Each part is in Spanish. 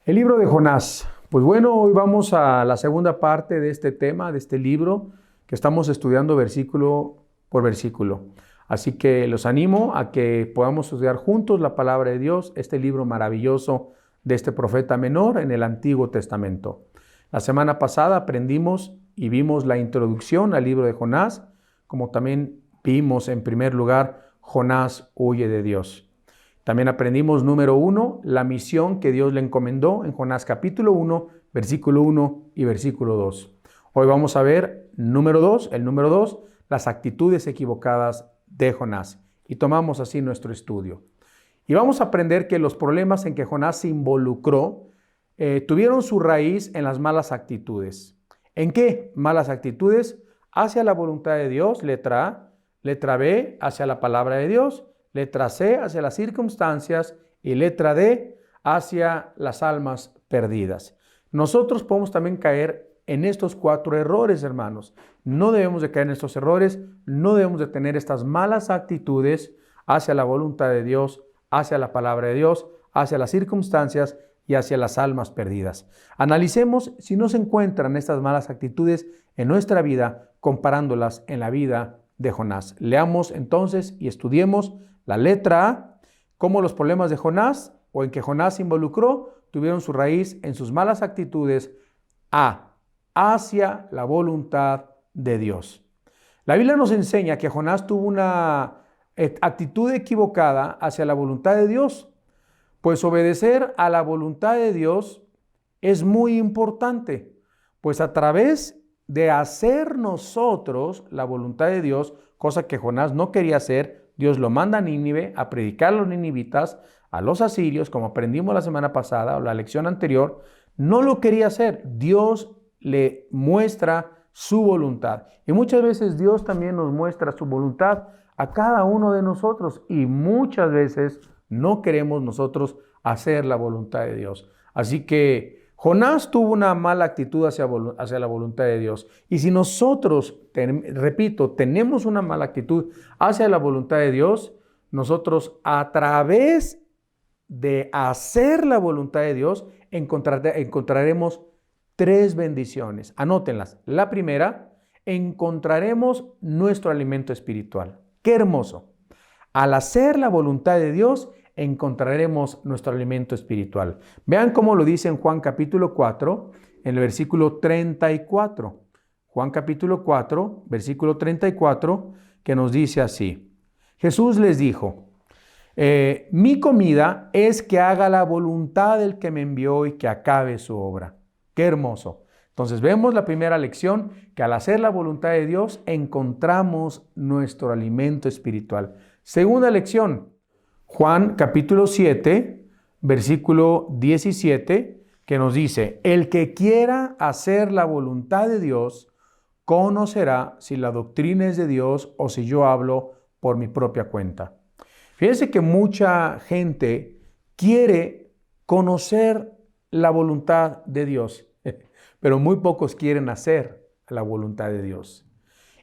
El libro de Jonás. Pues bueno, hoy vamos a la segunda parte de este tema, de este libro que estamos estudiando versículo por versículo. Así que los animo a que podamos estudiar juntos la palabra de Dios, este libro maravilloso de este profeta menor en el Antiguo Testamento. La semana pasada aprendimos y vimos la introducción al libro de Jonás, como también vimos en primer lugar, Jonás huye de Dios. También aprendimos, número 1, la misión que Dios le encomendó en Jonás capítulo 1, versículo 1 y versículo 2. Hoy vamos a ver el número 2, las actitudes equivocadas de Jonás. Y tomamos así nuestro estudio. Y vamos a aprender que los problemas en que Jonás se involucró tuvieron su raíz en las malas actitudes. ¿En qué malas actitudes? Hacia la voluntad de Dios, letra A. Letra B, hacia la palabra de Dios. Letra C, hacia las circunstancias. Y letra D, hacia las almas perdidas. Nosotros podemos también caer en estos 4 errores, hermanos. No debemos de caer en estos errores, no debemos de tener estas malas actitudes hacia la voluntad de Dios, hacia la palabra de Dios, hacia las circunstancias y hacia las almas perdidas. Analicemos si no se encuentran estas malas actitudes en nuestra vida, comparándolas en la vida de Jonás. Leamos entonces y estudiemos la letra A, cómo los problemas de Jonás o en que Jonás se involucró tuvieron su raíz en sus malas actitudes hacia la voluntad de Dios. La Biblia nos enseña que Jonás tuvo una actitud equivocada hacia la voluntad de Dios, pues obedecer a la voluntad de Dios es muy importante, pues a través de hacer nosotros la voluntad de Dios, cosa que Jonás no quería hacer, Dios lo manda a Nínive a predicar a los ninivitas, a los asirios, como aprendimos la semana pasada o la lección anterior. No lo quería hacer. Dios le muestra su voluntad. Y muchas veces Dios también nos muestra su voluntad a cada uno de nosotros. Y muchas veces no queremos nosotros hacer la voluntad de Dios. Así que Jonás tuvo una mala actitud hacia la voluntad de Dios. Y si nosotros, repito, tenemos una mala actitud hacia la voluntad de Dios, nosotros a través de hacer la voluntad de Dios encontraremos 3 bendiciones. Anótenlas. La primera, encontraremos nuestro alimento espiritual. ¡Qué hermoso! Al hacer la voluntad de Dios, encontraremos nuestro alimento espiritual. Vean cómo lo dice en Juan capítulo 4, en el versículo 34. Juan capítulo 4, versículo 34, que nos dice así. Jesús les dijo, mi comida es que haga la voluntad del que me envió y que acabe su obra. ¡Qué hermoso! Entonces vemos la primera lección, que al hacer la voluntad de Dios encontramos nuestro alimento espiritual. Segunda lección, Juan capítulo 7, versículo 17, que nos dice, el que quiera hacer la voluntad de Dios, conocerá si la doctrina es de Dios o si yo hablo por mi propia cuenta. Fíjense que mucha gente quiere conocer la voluntad de Dios, pero muy pocos quieren hacer la voluntad de Dios.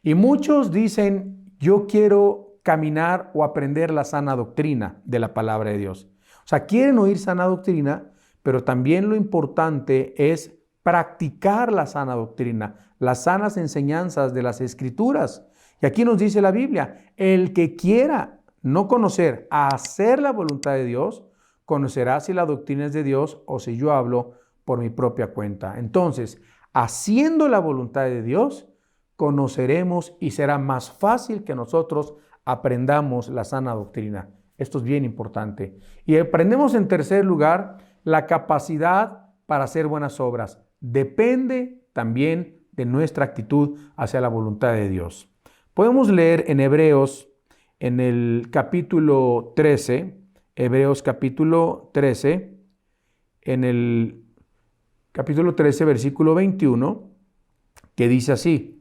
Y muchos dicen, yo quiero caminar o aprender la sana doctrina de la palabra de Dios. O sea, quieren oír sana doctrina, pero también lo importante es practicar la sana doctrina, las sanas enseñanzas de las Escrituras. Y aquí nos dice la Biblia, el que quiera no conocer, hacer la voluntad de Dios, conocerá si la doctrina es de Dios o si yo hablo por mi propia cuenta. Entonces, haciendo la voluntad de Dios, conoceremos y será más fácil que nosotros aprendamos la sana doctrina. Esto es bien importante. Y aprendemos en tercer lugar la capacidad para hacer buenas obras. Depende también de nuestra actitud hacia la voluntad de Dios. Podemos leer en Hebreos, en el capítulo 13, Hebreos capítulo 13, en el capítulo 13, versículo 21, que dice así,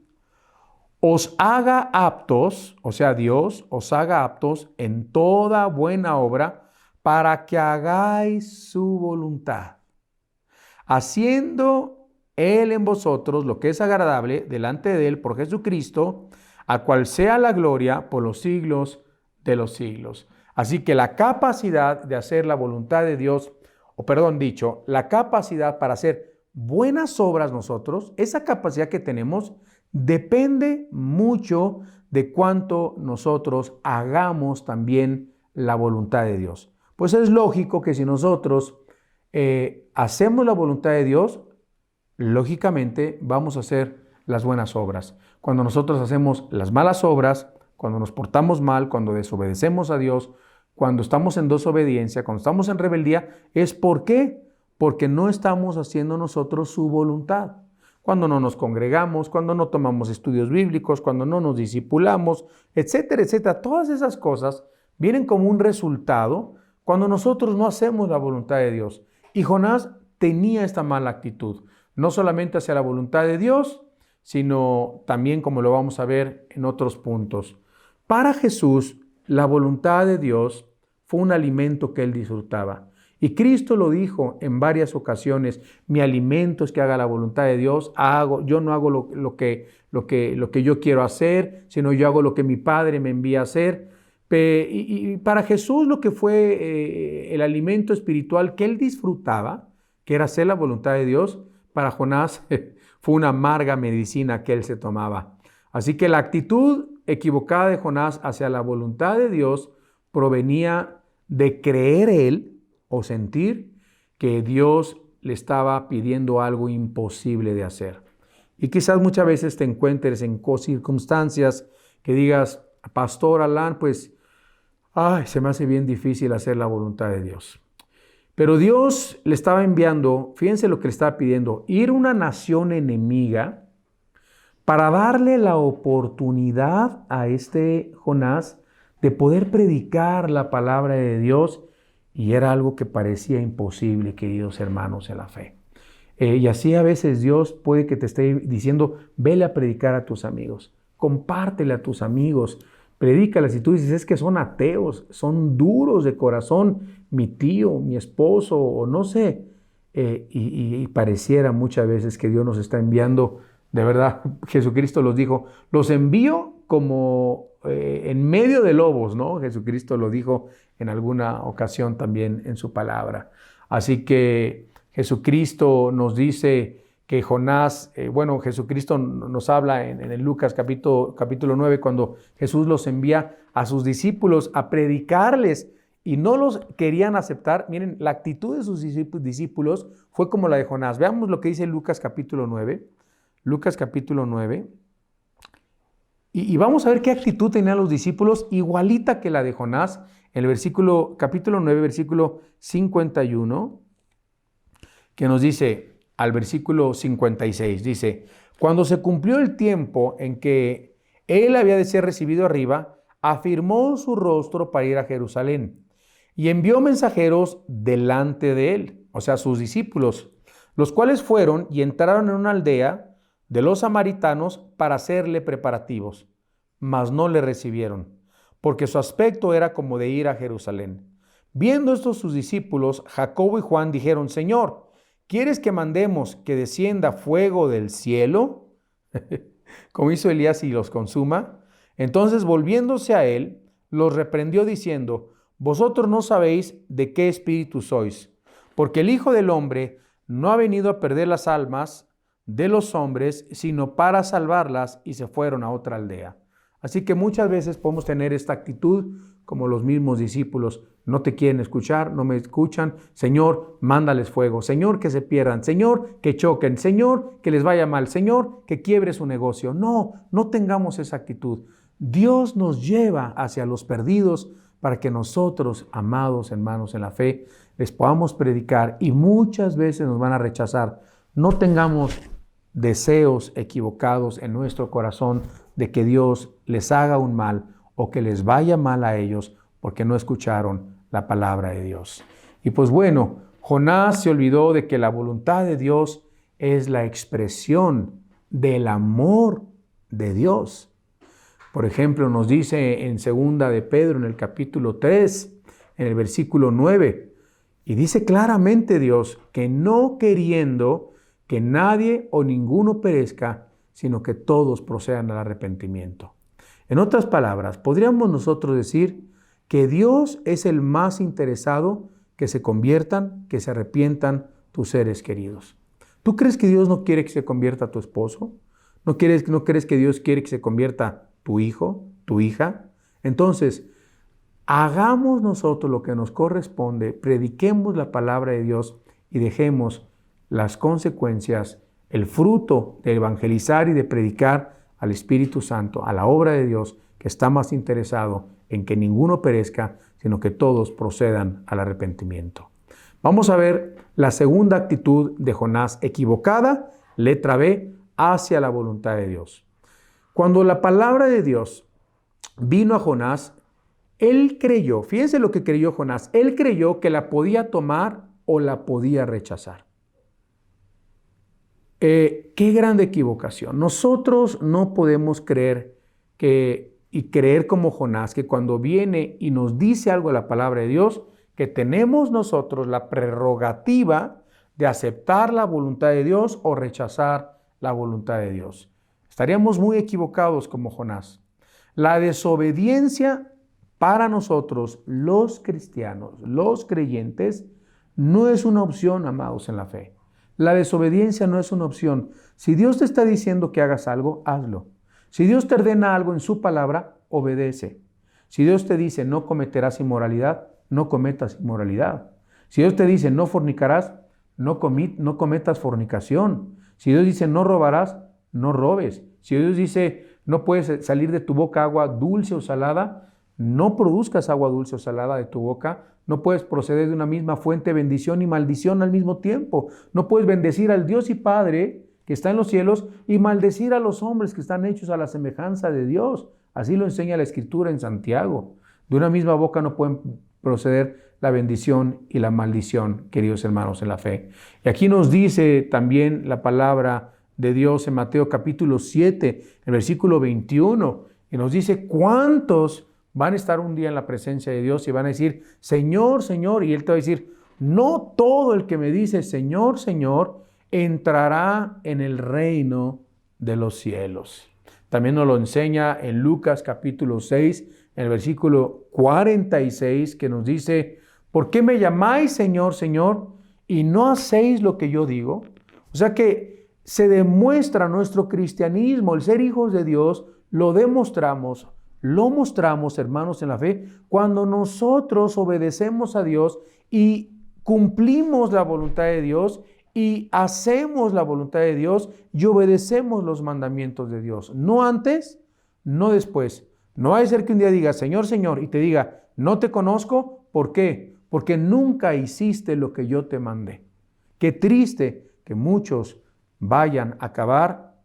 os haga aptos, o sea, Dios os haga aptos en toda buena obra para que hagáis su voluntad, haciendo Él en vosotros lo que es agradable delante de Él por Jesucristo, a cual sea la gloria por los siglos de los siglos. Así que la capacidad de hacer la voluntad de Dios o perdón dicho, la capacidad para hacer buenas obras nosotros, esa capacidad que tenemos depende mucho de cuánto nosotros hagamos también la voluntad de Dios. Pues es lógico que si nosotros hacemos la voluntad de Dios, lógicamente vamos a hacer las buenas obras. Cuando nosotros hacemos las malas obras, cuando nos portamos mal, cuando desobedecemos a Dios, cuando estamos en desobediencia, cuando estamos en rebeldía, ¿es por qué? Porque no estamos haciendo nosotros su voluntad. Cuando no nos congregamos, cuando no tomamos estudios bíblicos, cuando no nos discipulamos, etcétera, etcétera. Todas esas cosas vienen como un resultado cuando nosotros no hacemos la voluntad de Dios. Y Jonás tenía esta mala actitud, no solamente hacia la voluntad de Dios, sino también, como lo vamos a ver en otros puntos. Para Jesús, la voluntad de Dios fue un alimento que él disfrutaba. Y Cristo lo dijo en varias ocasiones: mi alimento es que haga la voluntad de Dios. Yo no hago lo que yo quiero hacer, sino yo hago lo que mi Padre me envía a hacer. Y para Jesús lo que fue el alimento espiritual que él disfrutaba, que era hacer la voluntad de Dios, para Jonás fue una amarga medicina que él se tomaba. Así que la actitud equivocada de Jonás hacia la voluntad de Dios provenía de creer él o sentir que Dios le estaba pidiendo algo imposible de hacer. Y quizás muchas veces te encuentres en circunstancias que digas: Pastor Alan, pues, se me hace bien difícil hacer la voluntad de Dios. Pero Dios le estaba enviando, fíjense lo que le estaba pidiendo: ir a una nación enemiga para darle la oportunidad a este Jonás de poder predicar la palabra de Dios. Y era algo que parecía imposible, queridos hermanos en la fe. Y así a veces Dios puede que te esté diciendo: vele a predicar a tus amigos, compártele a tus amigos, predícales. Y tú dices: es que son ateos, son duros de corazón, mi tío, mi esposo, o no sé. Y pareciera muchas veces que Dios nos está enviando, de verdad, Jesucristo los dijo: los envío como en medio de lobos, ¿no? Jesucristo lo dijo en alguna ocasión también en su palabra. Así que Jesucristo nos dice que Jonás, Jesucristo nos habla en el Lucas capítulo 9, cuando Jesús los envía a sus discípulos a predicarles y no los querían aceptar. Miren, la actitud de sus discípulos fue como la de Jonás. Veamos lo que dice Lucas capítulo 9. Lucas capítulo 9. Y vamos a ver qué actitud tenían los discípulos, igualita que la de Jonás. En el capítulo 9, versículo 51, que nos dice al versículo 56, dice: cuando se cumplió el tiempo en que él había de ser recibido arriba, afirmó su rostro para ir a Jerusalén y envió mensajeros delante de él, o sea, sus discípulos, los cuales fueron y entraron en una aldea de los samaritanos para hacerle preparativos, mas no le recibieron, porque su aspecto era como de ir a Jerusalén. Viendo esto sus discípulos, Jacobo y Juan dijeron: Señor, ¿quieres que mandemos que descienda fuego del cielo, como hizo Elías, y los consuma? Entonces, volviéndose a él, los reprendió diciendo: vosotros no sabéis de qué espíritu sois, porque el Hijo del Hombre no ha venido a perder las almas de los hombres, sino para salvarlas. Y se fueron a otra aldea. Así que muchas veces podemos tener esta actitud como los mismos discípulos: no te quieren escuchar, no me escuchan. Señor, mándales fuego. Señor, que se pierdan. Señor, que choquen. Señor, que les vaya mal. Señor, que quiebre su negocio. No tengamos esa actitud. Dios nos lleva hacia los perdidos para que nosotros, amados hermanos en la fe, les podamos predicar, y muchas veces nos van a rechazar. No tengamos deseos equivocados en nuestro corazón de que Dios les haga un mal o que les vaya mal a ellos porque no escucharon la palabra de Dios. Y pues bueno, Jonás se olvidó de que la voluntad de Dios es la expresión del amor de Dios. Por ejemplo, nos dice en 2 de Pedro, en el capítulo 3, en el versículo 9, y dice claramente Dios que no queriendo que nadie o ninguno perezca, sino que todos procedan al arrepentimiento. En otras palabras, podríamos nosotros decir que Dios es el más interesado que se conviertan, que se arrepientan tus seres queridos. ¿Tú crees que Dios no quiere que se convierta tu esposo? ¿No crees que Dios quiere que se convierta tu hijo, tu hija? Entonces, hagamos nosotros lo que nos corresponde, prediquemos la palabra de Dios y dejemos las consecuencias, el fruto de evangelizar y de predicar al Espíritu Santo, a la obra de Dios, que está más interesado en que ninguno perezca, sino que todos procedan al arrepentimiento. Vamos a ver la segunda actitud de Jonás equivocada, letra B, hacia la voluntad de Dios. Cuando la palabra de Dios vino a Jonás, él creyó, fíjense lo que creyó Jonás, él creyó que la podía tomar o la podía rechazar. Qué grande equivocación. Nosotros no podemos creer como Jonás, que cuando viene y nos dice algo la palabra de Dios, que tenemos nosotros la prerrogativa de aceptar la voluntad de Dios o rechazar la voluntad de Dios. Estaríamos muy equivocados como Jonás. La desobediencia para nosotros, los cristianos, los creyentes, no es una opción, amados en la fe. La desobediencia no es una opción. Si Dios te está diciendo que hagas algo, hazlo. Si Dios te ordena algo en su palabra, obedece. Si Dios te dice no cometerás inmoralidad, no cometas inmoralidad. Si Dios te dice no fornicarás, no cometas fornicación. Si Dios dice no robarás, no robes. Si Dios dice no puedes salir de tu boca agua dulce o salada, no produzcas agua dulce o salada de tu boca. No puedes proceder de una misma fuente, bendición y maldición al mismo tiempo. No puedes bendecir al Dios y Padre que está en los cielos y maldecir a los hombres que están hechos a la semejanza de Dios. Así lo enseña la Escritura en Santiago. De una misma boca no pueden proceder la bendición y la maldición, queridos hermanos en la fe. Y aquí nos dice también la palabra de Dios en Mateo capítulo 7, el versículo 21, y nos dice cuántos van a estar un día en la presencia de Dios y van a decir, Señor, Señor, y Él te va a decir, no todo el que me dice, Señor, Señor, entrará en el reino de los cielos. También nos lo enseña en Lucas capítulo 6, en el versículo 46, que nos dice, ¿por qué me llamáis Señor, Señor, y no hacéis lo que yo digo? O sea que se demuestra nuestro cristianismo, el ser hijos de Dios, lo mostramos, hermanos en la fe, cuando nosotros obedecemos a Dios y cumplimos la voluntad de Dios y hacemos la voluntad de Dios y obedecemos los mandamientos de Dios. No antes, no después. No va a ser que un día diga, Señor, Señor, y te diga, no te conozco. ¿Por qué? Porque nunca hiciste lo que yo te mandé. Qué triste que muchos vayan a acabar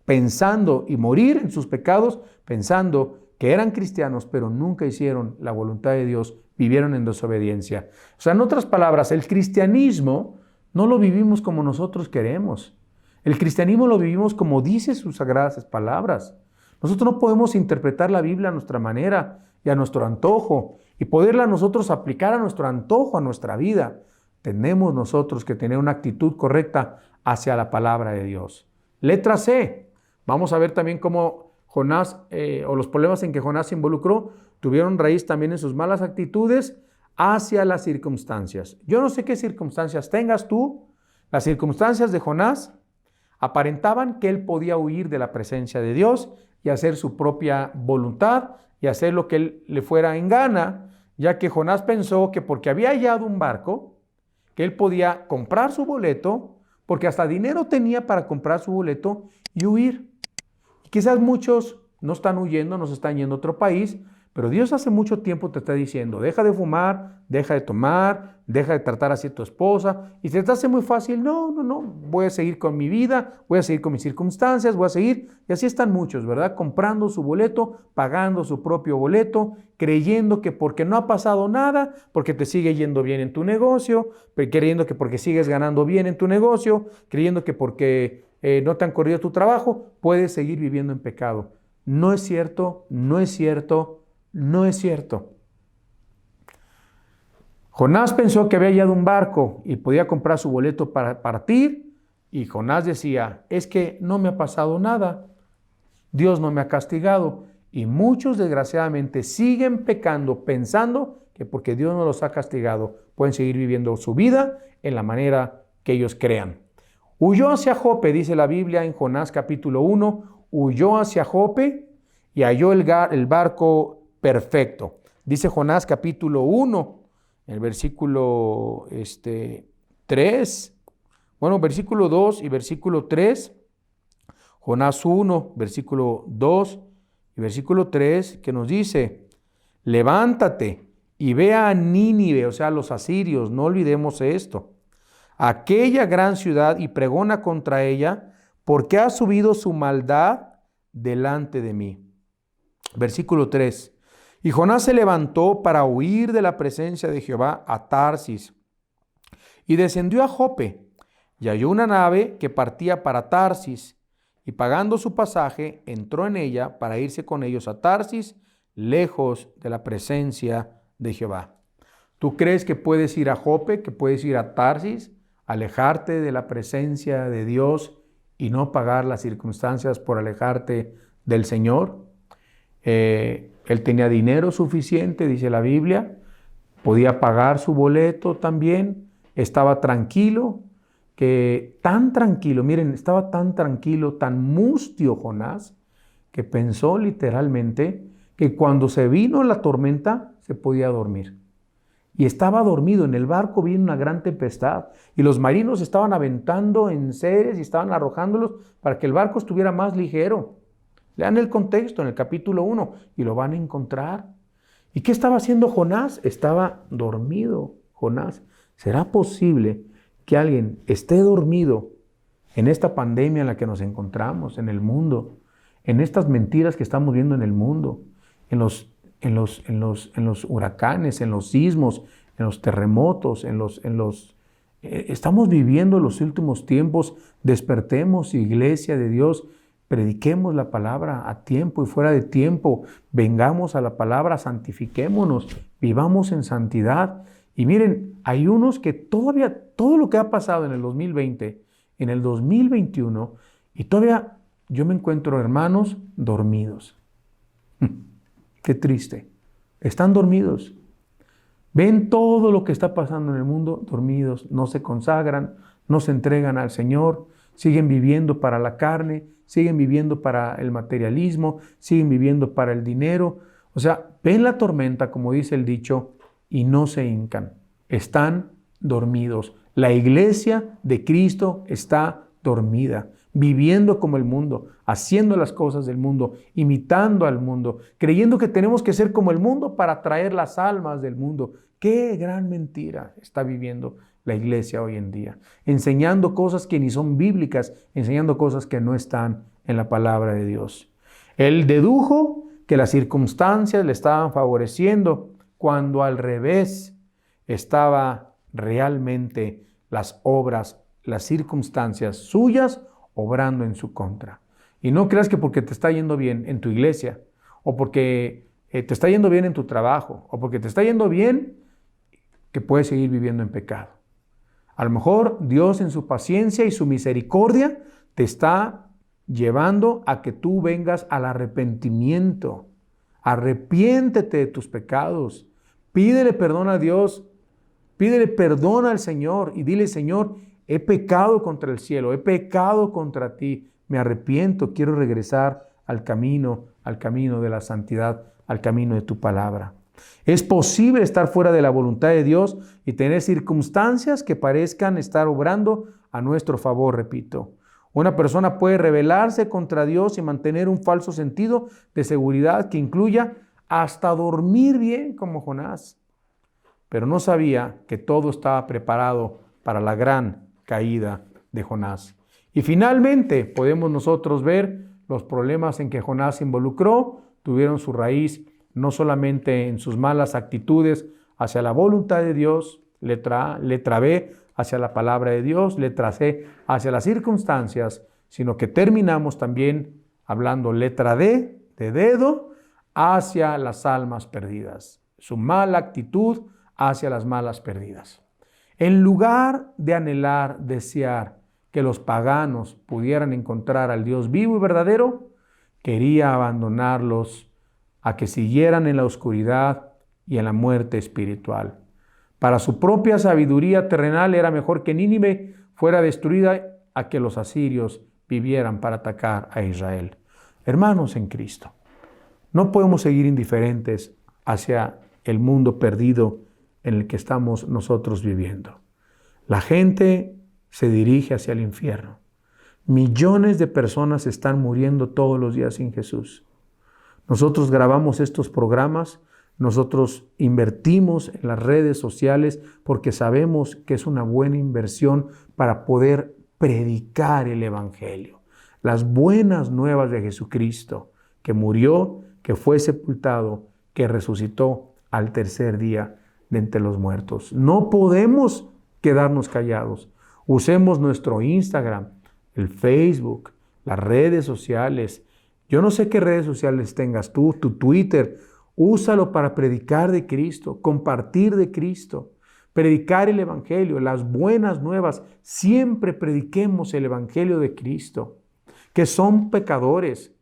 pensando y morir en sus pecados, pensando que eran cristianos, pero nunca hicieron la voluntad de Dios, vivieron en desobediencia. O sea, en otras palabras, el cristianismo no lo vivimos como nosotros queremos. El cristianismo lo vivimos como dice sus sagradas palabras. Nosotros no podemos interpretar la Biblia a nuestra manera y a nuestro antojo y poderla nosotros aplicar a nuestro antojo, a nuestra vida. Tenemos nosotros que tener una actitud correcta hacia la palabra de Dios. Letra C. Vamos a ver también cómo Jonás, o los problemas en que Jonás se involucró, tuvieron raíz también en sus malas actitudes hacia las circunstancias. Yo no sé qué circunstancias tengas tú. Las circunstancias de Jonás aparentaban que él podía huir de la presencia de Dios y hacer su propia voluntad y hacer lo que él le fuera en gana, ya que Jonás pensó que porque había hallado un barco, que él podía comprar su boleto, porque hasta dinero tenía para comprar su boleto y huir. Y quizás muchos no están huyendo, no se están yendo a otro país, pero Dios hace mucho tiempo te está diciendo, deja de fumar, deja de tomar, deja de tratar así a tu esposa, y se te hace muy fácil, no, voy a seguir con mi vida, voy a seguir con mis circunstancias, voy a seguir, y así están muchos, ¿verdad? Comprando su boleto, pagando su propio boleto, creyendo que porque no ha pasado nada, porque te sigue yendo bien en tu negocio, creyendo que porque sigues ganando bien en tu negocio, creyendo que porque no te han corrido tu trabajo, puedes seguir viviendo en pecado. No es cierto, no es cierto. No es cierto. Jonás pensó que había hallado un barco y podía comprar su boleto para partir, y Jonás decía, es que no me ha pasado nada, Dios no me ha castigado, y muchos desgraciadamente siguen pecando pensando que porque Dios no los ha castigado, pueden seguir viviendo su vida en la manera que ellos crean. Huyó hacia Jope, dice la Biblia en Jonás capítulo 1, huyó hacia Jope y halló el barco perfecto. Dice Jonás capítulo 1, el versículo 3, versículo 2 y versículo 3, Jonás 1, versículo 2 y versículo 3, que nos dice: levántate y ve a Nínive, o sea, los asirios, no olvidemos esto, aquella gran ciudad, y pregona contra ella, porque ha subido su maldad delante de mí. Versículo 3. Y Jonás se levantó para huir de la presencia de Jehová a Tarsis, y descendió a Jope, y halló una nave que partía para Tarsis, y pagando su pasaje, entró en ella para irse con ellos a Tarsis, lejos de la presencia de Jehová. ¿Tú crees que puedes ir a Jope, que puedes ir a Tarsis, alejarte de la presencia de Dios y no pagar las circunstancias por alejarte del Señor? Él tenía dinero suficiente, dice la Biblia, podía pagar su boleto también, estaba tranquilo, estaba tan tranquilo, tan mustio Jonás, que pensó literalmente que cuando se vino la tormenta se podía dormir. Y estaba dormido. En el barco vino una gran tempestad y los marinos estaban aventando enseres y estaban arrojándolos para que el barco estuviera más ligero. Lean el contexto en el capítulo 1 y lo van a encontrar. ¿Y qué estaba haciendo Jonás? Estaba dormido Jonás. ¿Será posible que alguien esté dormido en esta pandemia en la que nos encontramos, en el mundo, en estas mentiras que estamos viendo en el mundo, en los huracanes, en los sismos, en los terremotos, estamos viviendo los últimos tiempos? Despertemos, iglesia de Dios, prediquemos la palabra a tiempo y fuera de tiempo, vengamos a la palabra, santifiquémonos, vivamos en santidad. Y miren, hay unos que todavía, todo lo que ha pasado en el 2020, en el 2021, y todavía yo me encuentro hermanos dormidos. Qué triste. Están dormidos. Ven todo lo que está pasando en el mundo dormidos. No se consagran, no se entregan al Señor, siguen viviendo para la carne, siguen viviendo para el materialismo, siguen viviendo para el dinero. O sea, ven la tormenta, como dice el dicho, y no se hincan. Están dormidos. La iglesia de Cristo está dormida, viviendo como el mundo, haciendo las cosas del mundo, imitando al mundo, creyendo que tenemos que ser como el mundo para atraer las almas del mundo. ¡Qué gran mentira está viviendo la iglesia hoy en día! Enseñando cosas que ni son bíblicas, enseñando cosas que no están en la palabra de Dios. Él dedujo que las circunstancias le estaban favoreciendo, cuando al revés estaba realmente las obras, las circunstancias suyas obrando en su contra. Y no creas que porque te está yendo bien en tu iglesia, o porque te está yendo bien en tu trabajo, o porque te está yendo bien, que puedes seguir viviendo en pecado. A lo mejor Dios en su paciencia y su misericordia te está llevando a que tú vengas al arrepentimiento. Arrepiéntete de tus pecados. Pídele perdón a Dios. Pídele perdón al Señor y dile: Señor, he pecado contra el cielo, he pecado contra ti. Me arrepiento, quiero regresar al camino de la santidad, al camino de tu palabra. Es posible estar fuera de la voluntad de Dios y tener circunstancias que parezcan estar obrando a nuestro favor, repito. Una persona puede rebelarse contra Dios y mantener un falso sentido de seguridad que incluya hasta dormir bien como Jonás. Pero no sabía que todo estaba preparado para la gran caída de Jonás. Y finalmente podemos nosotros ver los problemas en que Jonás se involucró, tuvieron su raíz no solamente en sus malas actitudes hacia la voluntad de Dios, letra A, letra B, hacia la palabra de Dios, letra C, hacia las circunstancias, sino que terminamos también hablando letra D, de dedo, hacia las almas perdidas. Su mala actitud hacia las malas perdidas. En lugar de anhelar, desear que los paganos pudieran encontrar al Dios vivo y verdadero, quería abandonarlos a que siguieran en la oscuridad y en la muerte espiritual. Para su propia sabiduría terrenal era mejor que Nínive fuera destruida a que los asirios vivieran para atacar a Israel. Hermanos en Cristo, no podemos seguir indiferentes hacia el mundo perdido en el que estamos nosotros viviendo. La gente se dirige hacia el infierno. Millones de personas están muriendo todos los días sin Jesús. Nosotros grabamos estos programas, nosotros invertimos en las redes sociales porque sabemos que es una buena inversión para poder predicar el Evangelio. Las buenas nuevas de Jesucristo, que murió, que fue sepultado, que resucitó al tercer día de entre los muertos. No podemos quedarnos callados. Usemos nuestro Instagram, el Facebook, las redes sociales. Yo no sé qué redes sociales tengas tú, tu Twitter. Úsalo para predicar de Cristo, compartir de Cristo, predicar el Evangelio, las buenas nuevas. Siempre prediquemos el Evangelio de Cristo, que son pecadores.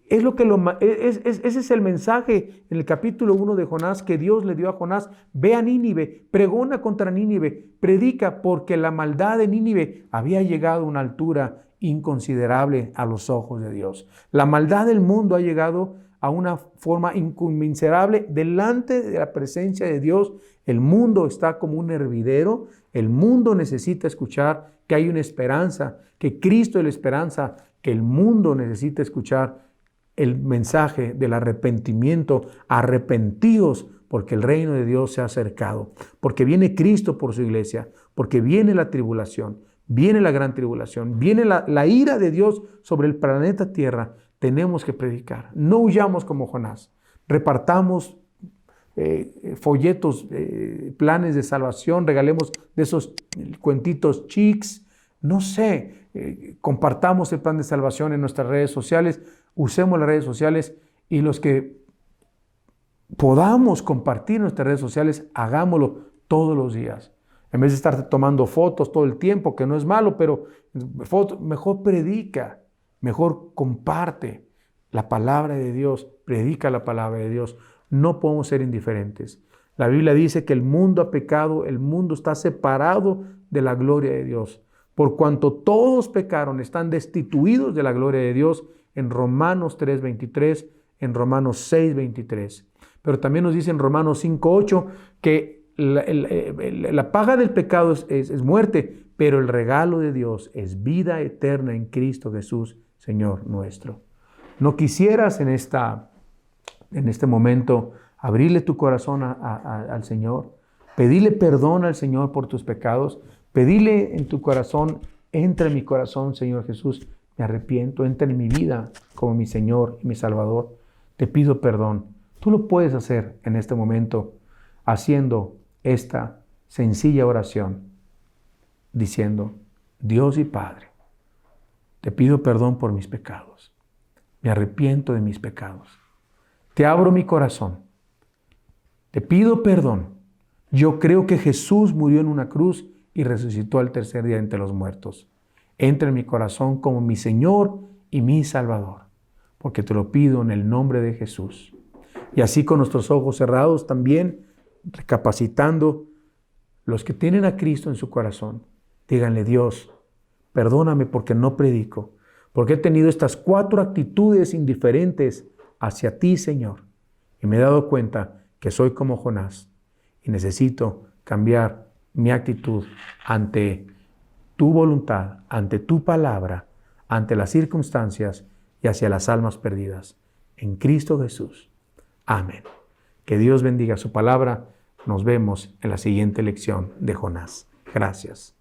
Ese es el mensaje en el capítulo 1 de Jonás que Dios le dio a Jonás. Ve a Nínive, pregona contra Nínive, predica, porque la maldad de Nínive había llegado a una altura inconsiderable a los ojos de Dios. La maldad del mundo ha llegado a una forma inconmensurable delante de la presencia de Dios. El mundo está como un hervidero. El mundo necesita escuchar que hay una esperanza, que Cristo es la esperanza, que el mundo necesita escuchar el mensaje del arrepentimiento. Arrepentidos, porque el reino de Dios se ha acercado, porque viene Cristo por su iglesia, porque viene la tribulación, viene la gran tribulación, viene la ira de Dios sobre el planeta Tierra. Tenemos que predicar. No huyamos como Jonás. Repartamos folletos, planes de salvación, regalemos de esos cuentitos chics. No sé, compartamos el plan de salvación en nuestras redes sociales. Usemos las redes sociales y los que podamos compartir nuestras redes sociales, hagámoslo todos los días. En vez de estar tomando fotos todo el tiempo, que no es malo, pero mejor predica, mejor comparte la palabra de Dios, predica la palabra de Dios. No podemos ser indiferentes. La Biblia dice que el mundo ha pecado, el mundo está separado de la gloria de Dios. Por cuanto todos pecaron, están destituidos de la gloria de Dios, en Romanos 3:23, en Romanos 6:23. Pero también nos dice en Romanos 5:8 que la paga del pecado es muerte, pero el regalo de Dios es vida eterna en Cristo Jesús, Señor nuestro. ¿No quisieras en este momento abrirle tu corazón al Señor? Pedirle perdón al Señor por tus pecados. Pedirle en tu corazón: entra en mi corazón, Señor Jesús. Me arrepiento, entra en mi vida como mi Señor y mi Salvador. Te pido perdón. Tú lo puedes hacer en este momento haciendo esta sencilla oración, diciendo: Dios y Padre, te pido perdón por mis pecados. Me arrepiento de mis pecados. Te abro mi corazón. Te pido perdón. Yo creo que Jesús murió en una cruz y resucitó al tercer día entre los muertos. Entra en mi corazón como mi Señor y mi Salvador, porque te lo pido en el nombre de Jesús. Y así, con nuestros ojos cerrados, también recapacitando, los que tienen a Cristo en su corazón, díganle: Dios, perdóname porque no predico, porque he tenido estas 4 actitudes indiferentes hacia ti, Señor, y me he dado cuenta que soy como Jonás y necesito cambiar mi actitud ante tu voluntad, ante tu palabra, ante las circunstancias y hacia las almas perdidas. En Cristo Jesús. Amén. Que Dios bendiga su palabra. Nos vemos en la siguiente lección de Jonás. Gracias.